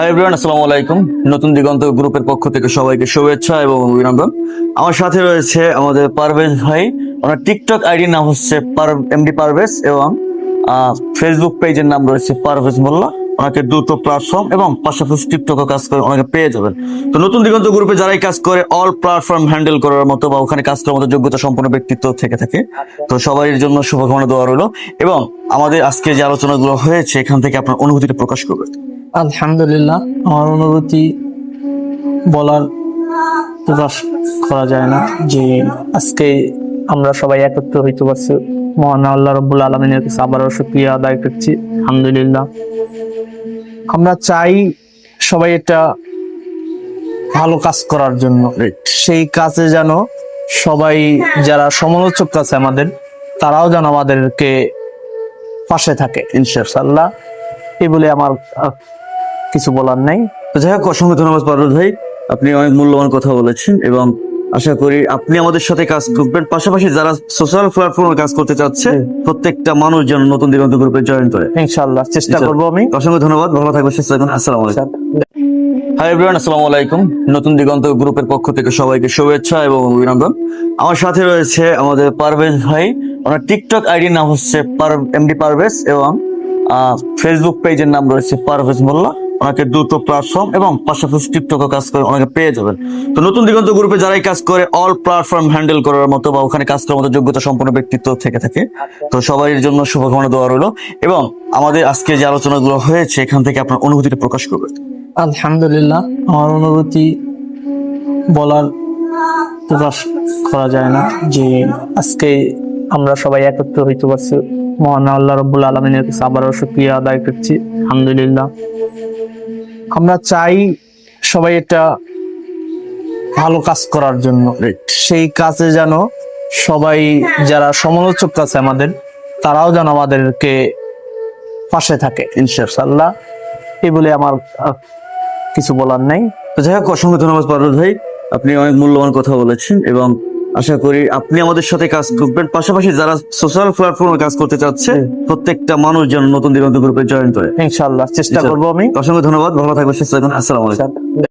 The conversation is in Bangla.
হাই এভরিওয়ান, আসসালামু আলাইকুম। নতুন দিগন্ত গ্রুপের পক্ষ থেকে সবাইকে শুভেচ্ছা এবং অভিনন্দন। আমার সাথে রয়েছে আমাদের পারভেজ ভাই। ওনার টিকটক আইডির নাম হচ্ছে এমডি পারভেজ এবং ফেসবুক পেজের নাম রয়েছে পারভেজ মোল্লা। ওনাকে দুটো প্ল্যাটফর্ম এবং পাশাপাশি টিকটকও কাজ করে ওনাকে পেয়ে যাবেন। তো নতুন দিগন্ত গ্রুপে যারাই কাজ করে অল প্ল্যাটফর্ম হ্যান্ডেল করার মতো বা ওখানে কাজ করার মতো যোগ্যতা সম্পন্ন ব্যক্তিত্ব থেকে থাকে, তো সবার জন্য শুভকামনা দেওয়া রইল। এবং আমাদের আজকে যে আলোচনাগুলো হয়েছে এখান থেকে আপনার অনুভূতিটা প্রকাশ করবেন। আলহামদুলিল্লাহ, আমার অনুভূতি বলার প্রকাশ করা যায় না যে আজকে আমরা সবাই একত্র হইতে পারছি। মহান আল্লাহ রাব্বুল আলামিনের কাছে আবারও শুকরিয়া আদায় করছি। আলহামদুলিল্লাহ, আমরা চাই সবাই এটা ভালো কাজ করার জন্য, সেই কাজে যেন সবাই যারা সমালোচক আছে আমাদের, তারাও যেন আমাদেরকে পাশে থাকে ইনশাআল্লাহ। এই বলে আমার কিছু বলার নাই। তো যাই হোক, অসংখ্য ধন্যবাদ পারভেজ ভাই, আপনি অনেক মূল্যবান কথা বলেছেন এবং আশা করি আপনি আমাদের সাথে কাজ করবেন। পাশাপাশি যারা সোশ্যাল প্ল্যাটফর্মে কাজ করতে চাচ্ছে প্রত্যেকটা মানুষ যেন নতুন দিগন্ত গ্রুপে জয়েন করে, ইনশাআল্লাহ চেষ্টা করবো আমি। অসংখ্য ধন্যবাদ, ভালো থাকবেন, সুস্থ থাকবেন। আসসালামু আলাইকুম। হাই এভরিওয়ান, আসসালামু আলাইকুম। নতুন দিগন্ত গ্রুপের পক্ষ থেকে সবাইকে শুভেচ্ছা এবং অভিনন্দন। আমার সাথে রয়েছে আমাদের পারভেজ ভাই। ওনার টিকটক আইডির নাম হচ্ছে এমডি পারভেজ এবং ফেসবুক পেজের নাম রয়েছে পারভেজ মোল্লা। ওনাকে দুটো প্ল্যাটফর্ম এবং পাশাপাশি টিকটকও কাজ করে ওনাকে পেয়ে যাবেন। তো নতুন দিগন্ত গ্রুপে যারাই কাজ করে অল প্ল্যাটফর্ম হ্যান্ডেল করার মতো বা ওখানে কাজ করার মতো যোগ্যতা সম্পন্ন ব্যক্তিত্ব থেকে থাকে, তো সবার জন্য শুভকামনা দেওয়া রইল। এবং আমাদের আজকে যে আলোচনাগুলো হয়েছে এখান থেকে আপনার অনুভূতিটা প্রকাশ করবেন। আলহামদুলিল্লাহ, আমার অনুভূতি বলার প্রকাশ করা যায় না যে আজকে আমরা সবাই একত্র হইতে পারছি। মহান আল্লাহ রাব্বুল আলামিনের কাছে আবারও শুকরিয়া আদায় করছি। আলহামদুলিল্লাহ, আমরা চাই সবাই এটা ভালো কাজ করার জন্য, সেই কাজে যেন সবাই যারা সমালোচক আছে আমাদের, তারাও যেন আমাদেরকে পাশে থাকে ইনশাআল্লাহ। এই বলে আমার কিছু বলার নাই। তো যাই হোক, অসংখ্য ধন্যবাদ পারভেজ ভাই, আপনি অনেক মূল্যবান কথা বলেছেন এবং আশা করি আপনি আমাদের সাথে কাজ করবেন। পাশাপাশি যারা সোশ্যাল প্ল্যাটফর্মে কাজ করতে চাচ্ছে প্রত্যেকটা মানুষ যেন নতুন দিগন্ত গ্রুপে জয়েন করে, ইনশাআল্লাহ চেষ্টা করবো আমি। অসংখ্য ধন্যবাদ, ভালো থাকবেন, সুস্থ থাকবেন। আসসালামু আলাইকুম।